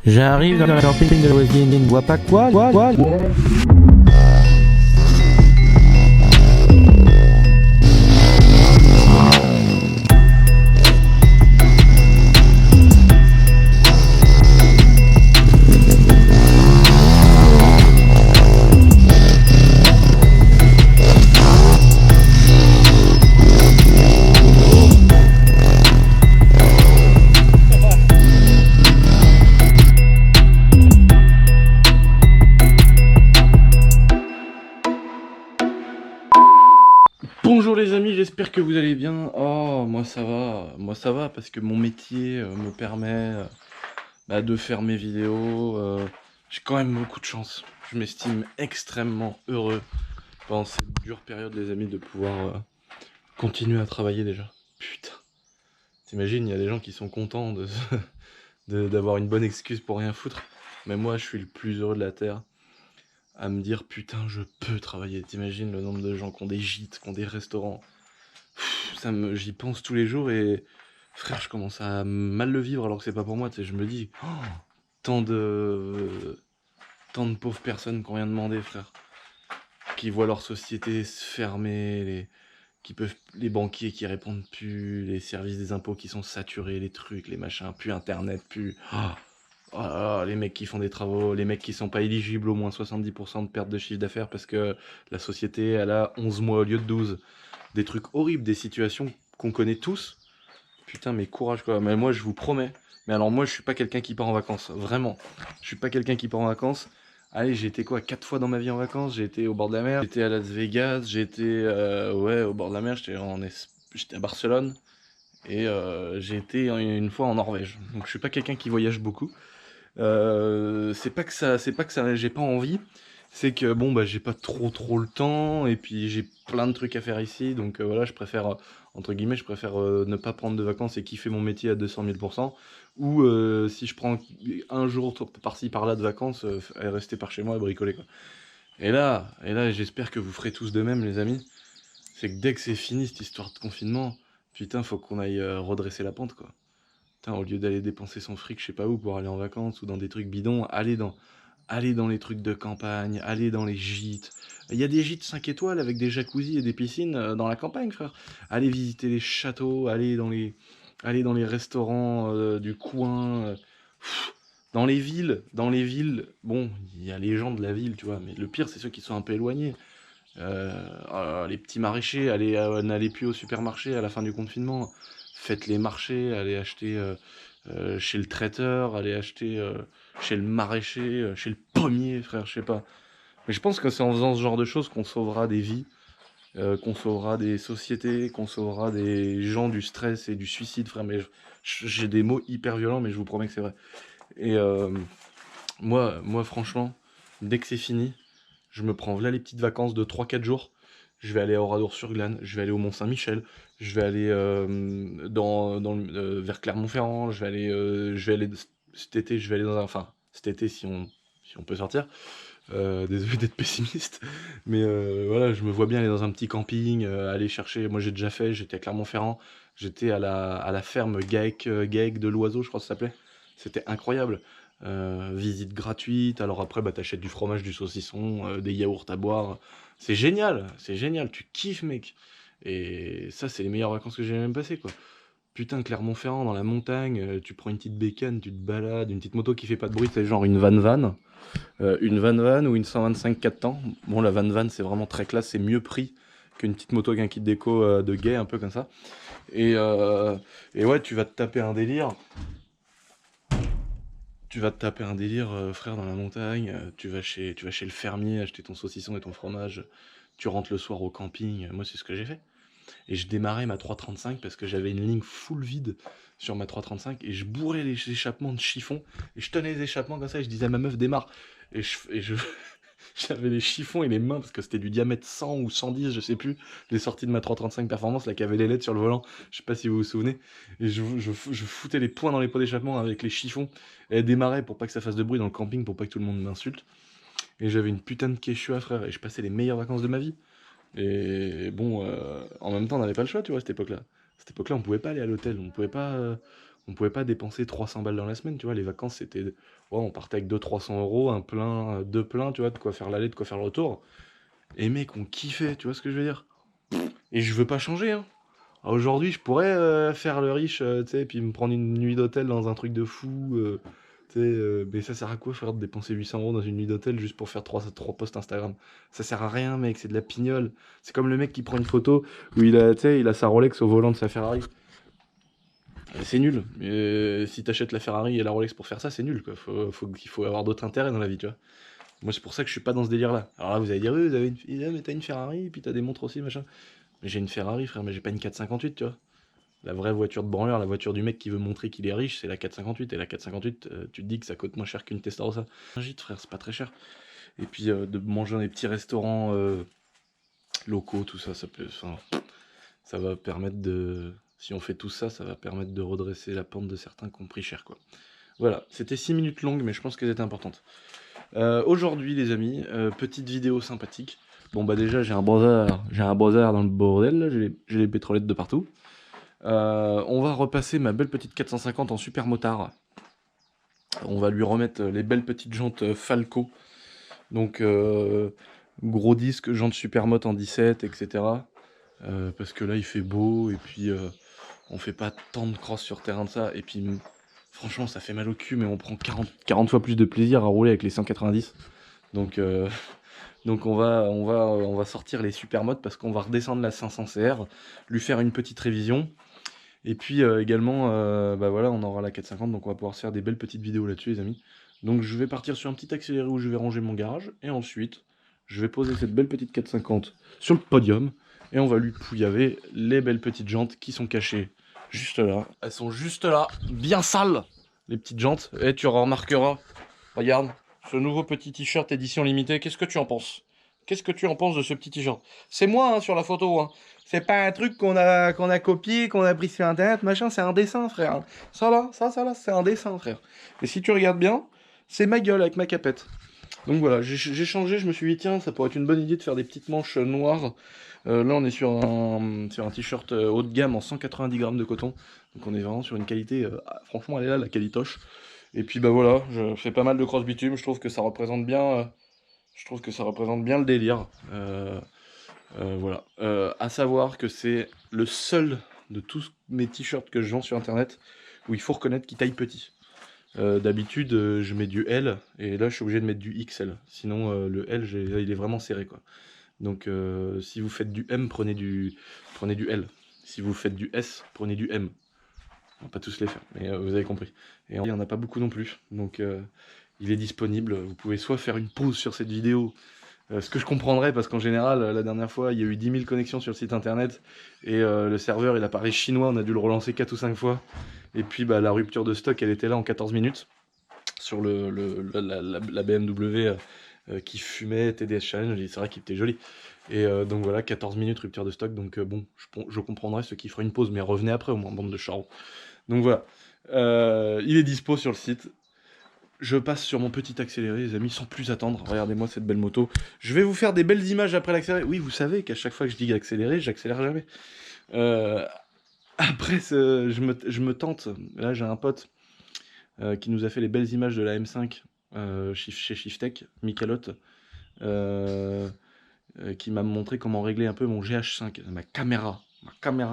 J'arrive dans le camping de la voisine, ne vois pas quoi. Bonjour les amis, j'espère que vous allez bien. Oh, moi ça va parce que mon métier me permet de faire mes vidéos. J'ai quand même beaucoup de chance. Je m'estime extrêmement heureux pendant cette dure période, les amis, de pouvoir continuer à travailler déjà. Putain, t'imagines, il y a des gens qui sont contents d'avoir une bonne excuse pour rien foutre. Mais moi, je suis le plus heureux de la Terre à me dire putain, je peux travailler. T'imagines le nombre de gens qui ont des gîtes, qui ont des restaurants. J'y pense tous les jours et frère, je commence à mal le vivre alors que c'est pas pour moi. Tu sais, je me dis, oh, tant de, tant de pauvres personnes qui ont rien demandé, frère, qui voient leur société se fermer, les banquiers qui répondent plus, les services des impôts qui sont saturés, les trucs, les machins, plus internet, plus. Oh là là, les mecs qui font des travaux, les mecs qui sont pas éligibles au moins 70% de perte de chiffre d'affaires parce que la société elle a 11 mois au lieu de 12. Des trucs horribles, des situations qu'on connaît tous. Putain, mais courage quoi. Mais moi, je vous promets. Mais alors, moi, je suis pas quelqu'un qui part en vacances. Vraiment. Je suis pas quelqu'un qui part en vacances. Allez, j'ai été quoi 4 fois dans ma vie en vacances. J'ai été au bord de la mer. J'étais à Las Vegas. J'étais ouais, au bord de la mer. J'étais à Barcelone. Et j'ai été une fois en Norvège. Donc, je suis pas quelqu'un qui voyage beaucoup. C'est pas que ça, j'ai pas envie. C'est que bon bah j'ai pas trop le temps et puis j'ai plein de trucs à faire ici donc voilà je préfère entre guillemets je préfère ne pas prendre de vacances et kiffer mon métier à 200 000 ou si je prends un jour par-ci par-là de vacances et rester par chez moi et bricoler quoi. Et là j'espère que vous ferez tous de même les amis. C'est que dès que c'est fini cette histoire de confinement, putain faut qu'on aille redresser la pente quoi. Putain, au lieu d'aller dépenser son fric je sais pas où pour aller en vacances ou dans des trucs bidons, aller dans les trucs de campagne, aller dans les gîtes. Il y a des gîtes 5 étoiles avec des jacuzzis et des piscines dans la campagne, frère. Allez visiter les châteaux, aller dans les restaurants du coin. Dans les villes, bon, il y a les gens de la ville, tu vois, mais le pire, c'est ceux qui sont un peu éloignés. Les petits maraîchers, n'allez plus au supermarché à la fin du confinement. Faites les marchés, allez acheter chez le traiteur, allez acheter chez le maraîcher, chez le pommier, frère, je sais pas. Mais je pense que c'est en faisant ce genre de choses qu'on sauvera des vies, qu'on sauvera des sociétés, qu'on sauvera des gens du stress et du suicide, frère. Mais j'ai des mots hyper violents, mais je vous promets que c'est vrai. Et moi, franchement, dès que c'est fini, je me prends là les petites vacances de 3 4 jours. Je vais aller à Oradour-sur-Glane, je vais aller au Mont-Saint-Michel, je vais aller vers Clermont-Ferrand, je vais aller cet été, je vais aller enfin cet été si on peut sortir. Désolé d'être pessimiste, mais voilà, je me vois bien aller dans un petit camping, aller chercher. Moi, j'ai déjà fait, j'étais à Clermont-Ferrand, j'étais à la ferme Gaec de l'Oiseau, je crois que ça s'appelait. C'était incroyable. Visite gratuite. Alors après, bah, t'achètes du fromage, du saucisson, des yaourts à boire. C'est génial, tu kiffes, mec. Et ça, c'est les meilleures vacances que j'ai même passées, quoi. Putain, Clermont-Ferrand, dans la montagne, tu prends une petite bécane, tu te balades, une petite moto qui fait pas de bruit, c'est genre une van ou une 125 4 temps. Bon, la van c'est vraiment très classe, c'est mieux pris qu'une petite moto avec un kit déco de gay, un peu comme ça. Et, euh, et ouais, tu vas te taper un délire. Tu vas te taper un délire, frère, dans la montagne. Tu vas chez le fermier acheter ton saucisson et ton fromage. Tu rentres le soir au camping. Moi, c'est ce que j'ai fait. Et je démarrais ma 335 parce que j'avais une ligne full vide sur ma 335 et je bourrais les échappements de chiffon. Et je tenais les échappements comme ça et je disais à ma meuf démarre. Et j'avais les chiffons et les mains parce que c'était du diamètre 100 ou 110, je sais plus. Les sorties de ma 335 Performance, là, qui avait les LED sur le volant. Je sais pas si vous vous souvenez. Et je foutais les poings dans les pots d'échappement avec les chiffons. Et elle démarrait pour pas que ça fasse de bruit dans le camping, pour pas que tout le monde m'insulte. Et j'avais une putain de Quechua, frère. Et je passais les meilleures vacances de ma vie. Et bon, en même temps, on n'avait pas le choix, tu vois, à cette époque-là. À cette époque-là, on pouvait pas aller à l'hôtel, on pouvait pas dépenser 300 balles dans la semaine, tu vois. Les vacances, c'était, ouais, on partait avec 200-300 euros, un plein, deux pleins, tu vois, de quoi faire l'aller, de quoi faire le retour. Et mec, on kiffait, tu vois ce que je veux dire? Et je veux pas changer, hein. Aujourd'hui, je pourrais faire le riche, tu sais, puis me prendre une nuit d'hôtel dans un truc de fou, tu sais, mais ça sert à quoi, frère, de dépenser 800 euros dans une nuit d'hôtel juste pour faire 3 posts Instagram? Ça sert à rien, mec, c'est de la pignole. C'est comme le mec qui prend une photo où il a, tu sais, il a sa Rolex au volant de sa Ferrari. C'est nul. Si t'achètes la Ferrari et la Rolex pour faire ça, c'est nul, quoi. Il faut avoir d'autres intérêts dans la vie, tu vois. Moi, c'est pour ça que je suis pas dans ce délire-là. Alors là, vous allez dire, oui, vous avez mais t'as une Ferrari, et puis t'as des montres aussi, machin. Mais j'ai une Ferrari, frère, mais j'ai pas une 458, tu vois. La vraie voiture de branleur, la voiture du mec qui veut montrer qu'il est riche, c'est la 458. Et la 458, tu te dis que ça coûte moins cher qu'une Testarossa. Un gîte, frère, c'est pas très cher. Et puis de manger dans des petits restaurants locaux, tout ça, ça va permettre de... Si on fait tout ça, ça va permettre de redresser la pente de certains qui ont pris cher, quoi. Voilà, c'était 6 minutes longues, mais je pense qu'elles étaient importantes. Aujourd'hui, les amis, petite vidéo sympathique. Bon, bah déjà, j'ai un bazar dans le bordel, là, j'ai les pétrolettes de partout. On va repasser ma belle petite 450 en super motard. On va lui remettre les belles petites jantes Falco. Donc, gros disque, jantes Supermot en 17, etc. Parce que là, il fait beau, et puis on fait pas tant de cross sur terrain de ça. Et puis, franchement, ça fait mal au cul, mais on prend 40 fois plus de plaisir à rouler avec les 190. Donc on va sortir les Supermods parce qu'on va redescendre la 500 CR, lui faire une petite révision. Et puis également, bah voilà, on aura la 450, donc on va pouvoir se faire des belles petites vidéos là-dessus, les amis. Donc je vais partir sur un petit accéléré où je vais ranger mon garage, et ensuite, je vais poser cette belle petite 450 sur le podium, et on va lui pouillaver les belles petites jantes qui sont cachées juste là. Elles sont juste là, bien sales, les petites jantes. Et tu remarqueras, regarde, ce nouveau petit t-shirt édition limitée, qu'est-ce que tu en penses? Qu'est-ce que tu en penses de ce petit t-shirt? C'est moi, hein, sur la photo, hein. C'est pas un truc qu'on a copié, qu'on a pris sur internet, machin, c'est un dessin, frère. Ça là, c'est un dessin, frère. Et si tu regardes bien, c'est ma gueule avec ma capette. Donc voilà, j'ai changé, je me suis dit, tiens, ça pourrait être une bonne idée de faire des petites manches noires. Là, on est sur un t-shirt haut de gamme en 190 grammes de coton. Donc on est vraiment sur une qualité, franchement, elle est là, la qualitoche. Et puis bah voilà, je fais pas mal de cross bitume, je trouve que ça représente bien... le délire. Voilà. À savoir que c'est le seul de tous mes t-shirts que je vends sur internet où il faut reconnaître qu'il taille petit. D'habitude, je mets du L, et là je suis obligé de mettre du XL. Sinon, le L, il est vraiment serré, quoi. Donc, si vous faites du M, prenez du L. Si vous faites du S, prenez du M. On va pas tous les faire, mais vous avez compris. Et il n'y en a pas beaucoup non plus. Donc, il est disponible. Vous pouvez soit faire une pause sur cette vidéo, ce que je comprendrais, parce qu'en général, la dernière fois, il y a eu 10 000 connexions sur le site internet, et le serveur, il apparaît chinois, on a dû le relancer 4 ou 5 fois. Et puis, bah, la rupture de stock, elle était là en 14 minutes, sur la BMW qui fumait TDS Challenge, c'est vrai qu'il était joli. Et donc voilà, 14 minutes rupture de stock, donc bon, je comprendrais ceux qui feraient une pause, mais revenez après au moins, bande de charros. Donc voilà, il est dispo sur le site. Je passe sur mon petit accéléré, les amis, sans plus attendre. Regardez-moi cette belle moto. Je vais vous faire des belles images après l'accéléré. Oui, vous savez qu'à chaque fois que je dis accélérer, j'accélère jamais. Après, je me tente. Là, j'ai un pote qui nous a fait les belles images de la M5 chez Shiftech, Michalotte, qui m'a montré comment régler un peu mon GH5, ma caméra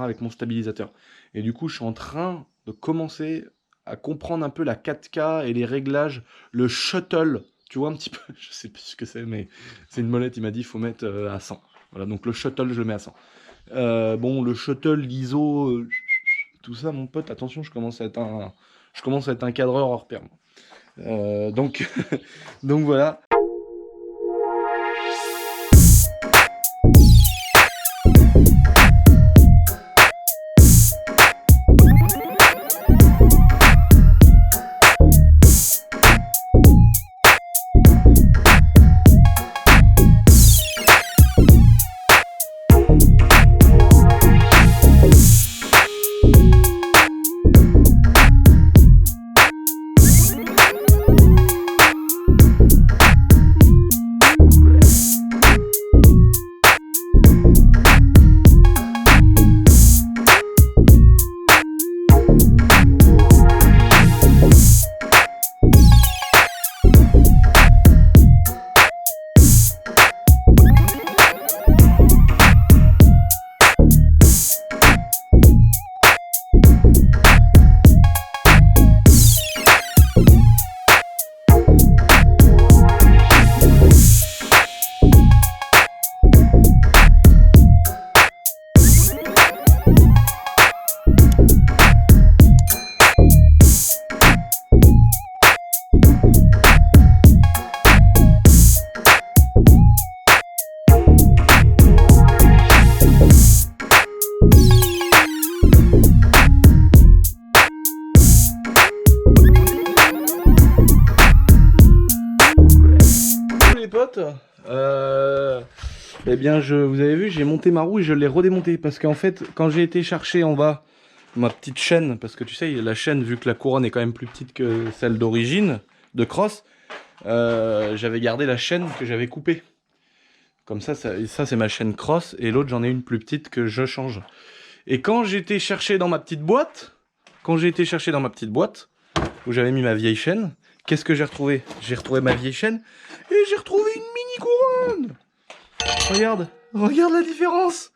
avec mon stabilisateur. Et du coup, je suis en train de commencer à comprendre un peu la 4K et les réglages, le shuttle, tu vois un petit peu, je sais plus ce que c'est, mais c'est une molette, il m'a dit il faut mettre à 100. Voilà, donc le shuttle, je le mets à 100. Bon, le shuttle, l'ISO, tout ça, mon pote, attention, je commence à être un cadreur hors pair. Donc, donc voilà. potes, eh bien vous avez vu, j'ai monté ma roue et je l'ai redémontée. Parce qu'en fait, quand j'ai été chercher en bas ma petite chaîne, parce que tu sais, la chaîne, vu que la couronne est quand même plus petite que celle d'origine, de cross, j'avais gardé la chaîne que j'avais coupée. Comme ça c'est ma chaîne cross, et l'autre j'en ai une plus petite que je change. Et quand j'ai été chercher dans ma petite boîte, où j'avais mis ma vieille chaîne, qu'est-ce que j'ai retrouvé? J'ai retrouvé ma vieille chaîne, et j'ai retrouvé une mini couronne. Regarde la différence.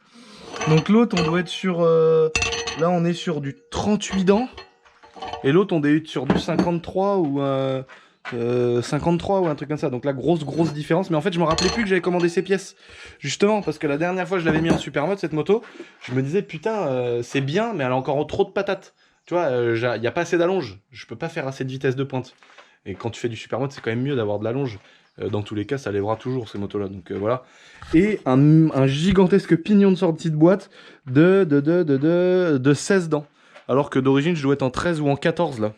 Donc l'autre on doit être sur... là on est sur du 38 dents, et l'autre on doit être sur du 53 ou... 53 ou un truc comme ça, donc là grosse différence. Mais en fait je me rappelais plus que j'avais commandé ces pièces, justement parce que la dernière fois je l'avais mis en super mode cette moto, je me disais putain c'est bien mais elle a encore trop de patates, tu vois, il n'y a pas assez d'allonge, je peux pas faire assez de vitesse de pointe, et quand tu fais du super mode c'est quand même mieux d'avoir de l'allonge, dans tous les cas ça lèvera toujours ces motos là, donc voilà. Et un gigantesque pignon de sortie de boîte de 16 dents, alors que d'origine je dois être en 13 ou en 14 là.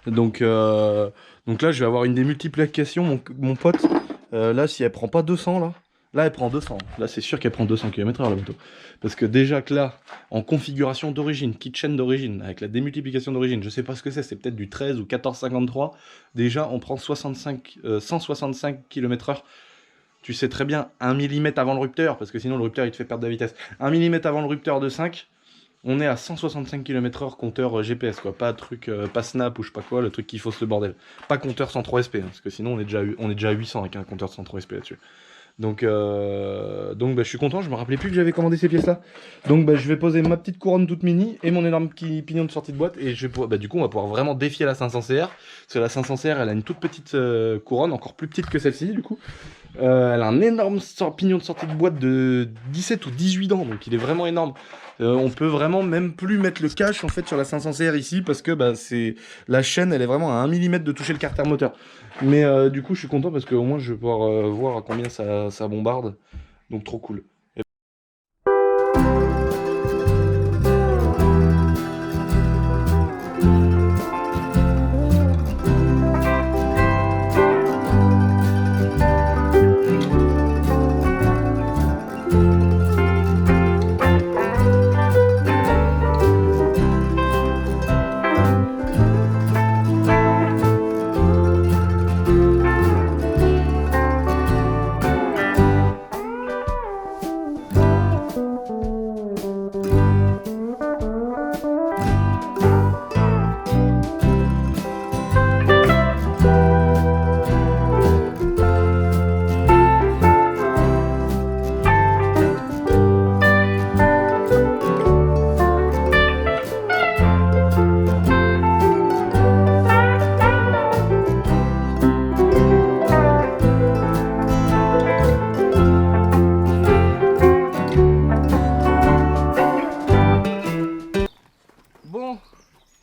Donc là, je vais avoir une démultiplication, mon pote. Là, si elle prend pas 200, là, elle prend 200. Là, c'est sûr qu'elle prend 200 km/h, la moto. Parce que déjà que là, en configuration d'origine, kitchen d'origine, avec la démultiplication d'origine, je sais pas ce que c'est peut-être du 13 ou 14,53. Déjà, on prend 165 km/h. Tu sais très bien, 1 mm avant le rupteur, parce que sinon le rupteur il te fait perdre de la vitesse. 1 mm avant le rupteur de 5. On est à 165 km/h compteur GPS, quoi. Pas truc, pas Snap ou je sais pas quoi, le truc qui fausse le bordel. Pas compteur 103 SP, hein, parce que sinon on est déjà à 800 avec un compteur de 103 SP là-dessus. Donc bah, je suis content, je me rappelais plus que j'avais commandé ces pièces-là. Donc bah, je vais poser ma petite couronne toute mini et mon énorme pignon de sortie de boîte. Et bah, du coup, on va pouvoir vraiment défier la 500 CR. Parce que la 500 CR, elle a une toute petite couronne, encore plus petite que celle-ci, du coup. Elle a un énorme pignon de sortie de boîte de 17 ou 18 dents, donc il est vraiment énorme. On peut vraiment même plus mettre le cache en fait sur la 500 CR ici, parce que bah, la chaîne elle est vraiment à 1 mm de toucher le carter moteur. Mais du coup je suis content parce qu'au moins je vais pouvoir voir à combien ça bombarde, donc trop cool. Bon,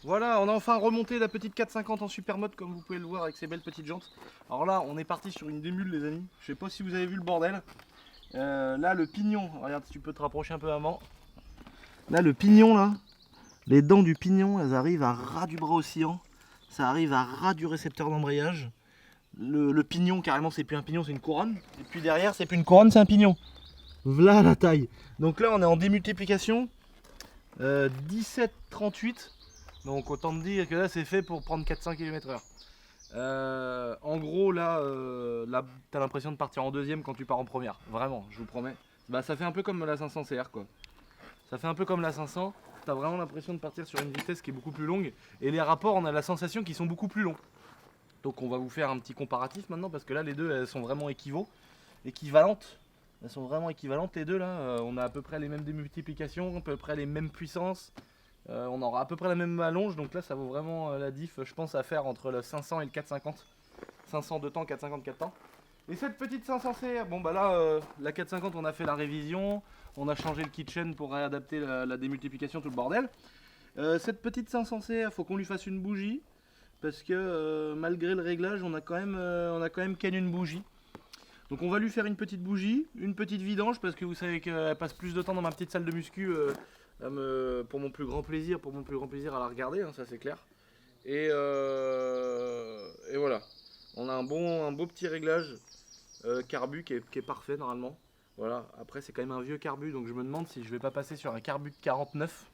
voilà, on a enfin remonté la petite 450 en super mode comme vous pouvez le voir avec ses belles petites jantes. Alors là, on est parti sur une démule les amis. Je sais pas si vous avez vu le bordel. Là, le pignon, regarde si tu peux te rapprocher un peu avant. Là, le pignon là, les dents du pignon, elles arrivent à ras du bras oscillant. Ça arrive à ras du récepteur d'embrayage. Le pignon, carrément, c'est plus un pignon, c'est une couronne. Et puis derrière, c'est plus une couronne, c'est un pignon. Voilà la taille. Donc là, on est en démultiplication. 17,38. Donc autant te dire que là c'est fait pour prendre 400 km/h. En gros là, t'as l'impression de partir en deuxième quand tu pars en première. Vraiment, je vous promets. Bah ça fait un peu comme la 500 CR quoi. Ça fait un peu comme la 500. T'as vraiment l'impression de partir sur une vitesse qui est beaucoup plus longue. Et les rapports, on a la sensation qu'ils sont beaucoup plus longs. Donc on va vous faire un petit comparatif maintenant parce que là les deux elles sont vraiment équivalentes. Elles sont vraiment équivalentes les deux là. On a à peu près les mêmes démultiplications, à peu près les mêmes puissances. On aura à peu près la même allonge, donc là ça vaut vraiment la diff, je pense, à faire entre le 500 et le 450. 500 2 temps, 450 4 temps. Et cette petite 500 CR, bon bah là, la 450 on a fait la révision, on a changé le kitchen pour réadapter la démultiplication, tout le bordel. Cette petite 500 CR, faut qu'on lui fasse une bougie, parce que malgré le réglage, on a quand même canne une bougie. Donc on va lui faire une petite bougie, une petite vidange, parce que vous savez qu'elle passe plus de temps dans ma petite salle de muscu pour mon plus grand plaisir à la regarder, hein, ça c'est clair. Et voilà, on a un beau petit réglage carbu qui est parfait normalement. Voilà, après c'est quand même un vieux carbu, donc je me demande si je vais pas passer sur un carbu de 49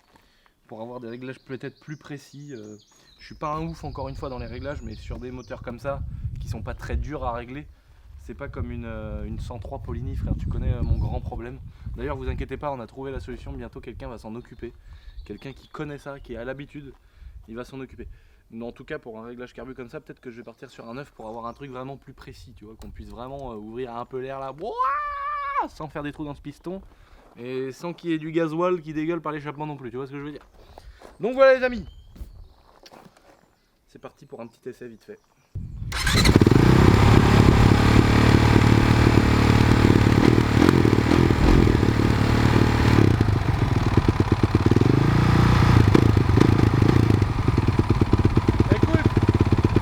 pour avoir des réglages peut-être plus précis. Je suis pas un ouf encore une fois dans les réglages, mais sur des moteurs comme ça, qui sont pas très durs à régler, c'est pas comme une 103 Polini, frère, tu connais mon grand problème. D'ailleurs vous inquiétez pas, on a trouvé la solution, bientôt quelqu'un va s'en occuper. Quelqu'un qui connaît ça, qui a l'habitude, il va s'en occuper. Mais en tout cas pour un réglage carbu comme ça, peut-être que je vais partir sur un 9 pour avoir un truc vraiment plus précis, tu vois, qu'on puisse vraiment ouvrir un peu l'air là, sans faire des trous dans ce piston et sans qu'il y ait du gasoil qui dégueule par l'échappement non plus, tu vois ce que je veux dire. Donc voilà les amis, c'est parti pour un petit essai vite fait.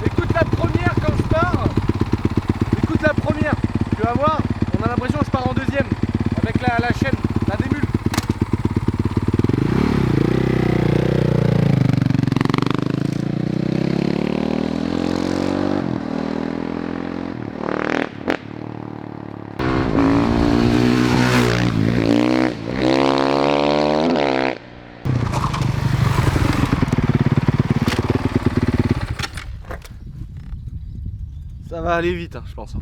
Écoute la première quand je pars, écoute la première, tu vas voir, on a l'impression que je pars en deuxième avec la chaîne, la démule. Ça va aller vite, hein, je pense.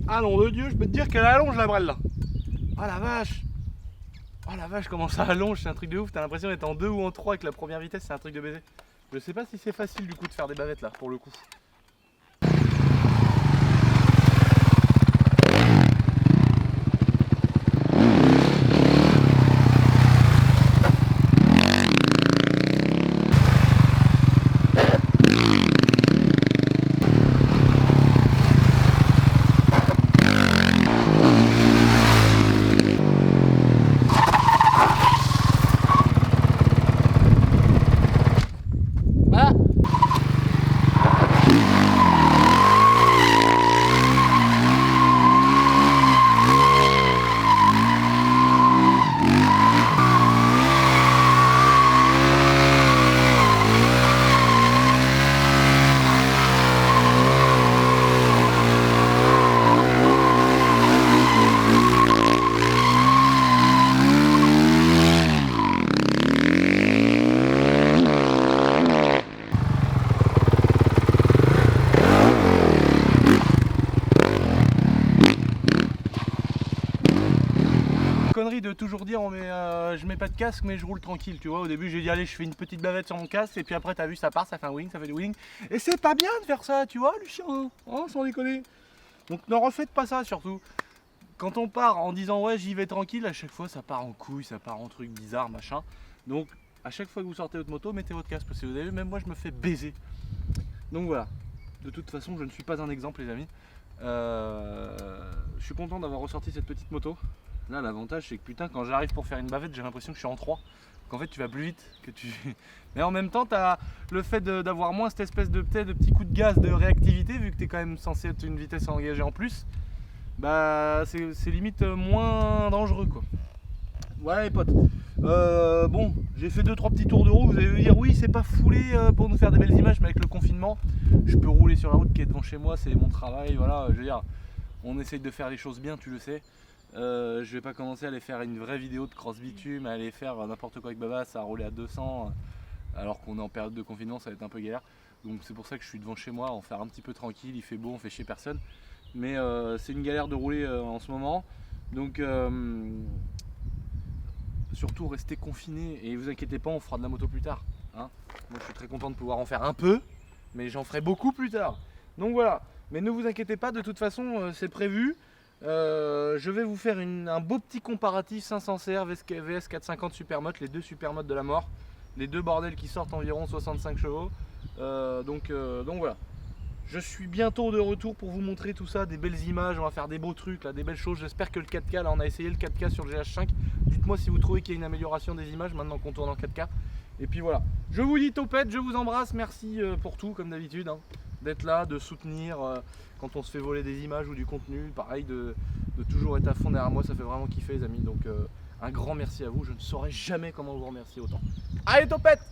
Ah nom de Dieu, je peux te dire qu'elle allonge la brelle là. Ah la vache. Oh la vache, comment ça allonge, c'est un truc de ouf. T'as l'impression d'être en 2 ou en 3 avec la première vitesse, c'est un truc de baiser. Je sais pas si c'est facile du coup de faire des bavettes là, pour le coup. Ah! Connerie de toujours dire je mets pas de casque mais je roule tranquille, tu vois. Au début j'ai dit allez, je fais une petite bavette sur mon casque et puis après t'as vu ça part, ça fait un wing, ça fait du wing. Et c'est pas bien de faire ça, tu vois Lucien, hein, sans déconner. Donc ne refaites pas ça surtout. Quand on part en disant ouais j'y vais tranquille, à chaque fois ça part en couille, ça part en truc bizarre, machin. Donc à chaque fois que vous sortez votre moto, mettez votre casque parce que vous avez vu, même moi je me fais baiser. Donc voilà, de toute façon je ne suis pas un exemple les amis. Je suis content d'avoir ressorti cette petite moto. Là l'avantage c'est que putain quand j'arrive pour faire une bavette j'ai l'impression que je suis en 3. Qu'en fait tu vas plus vite que tu. Mais en même temps tu as le fait d'avoir moins cette espèce de petit coup de gaz de réactivité vu que tu es quand même censé être une vitesse engagée en plus. Bah c'est limite moins dangereux quoi. Voilà les potes. Bon, j'ai fait 2-3 petits tours de roue, vous allez me dire oui c'est pas foulé pour nous faire des belles images, mais avec le confinement, je peux rouler sur la route qui est devant chez moi, c'est mon travail, voilà, je veux dire, on essaye de faire les choses bien, tu le sais. Je vais pas commencer à aller faire une vraie vidéo de cross bitume, à aller faire n'importe quoi avec Babas, à rouler à 200, alors qu'on est en période de confinement, ça va être un peu galère. Donc c'est pour ça que je suis devant chez moi, en faire un petit peu tranquille, il fait beau, on fait chier personne. Mais c'est une galère de rouler en ce moment, donc surtout restez confinés et vous inquiétez pas, on fera de la moto plus tard. Hein. Moi je suis très content de pouvoir en faire un peu, mais j'en ferai beaucoup plus tard. Donc voilà, mais ne vous inquiétez pas, de toute façon c'est prévu. Je vais vous faire un beau petit comparatif 500CR VS 450 Supermote, les deux Supermotes de la mort, les deux bordels qui sortent environ 65 chevaux. Donc voilà. Je suis bientôt de retour pour vous montrer tout ça, des belles images, on va faire des beaux trucs, là, des belles choses. J'espère que le 4K, là on a essayé le 4K sur le GH5. Dites-moi si vous trouvez qu'il y a une amélioration des images maintenant qu'on tourne en 4K. Et puis voilà, je vous dis topette, je vous embrasse, merci pour tout comme d'habitude, hein, d'être là, de soutenir quand on se fait voler des images ou du contenu. Pareil, de toujours être à fond derrière moi, ça fait vraiment kiffer les amis. Donc un grand merci à vous, je ne saurais jamais comment vous remercier autant. Allez topette!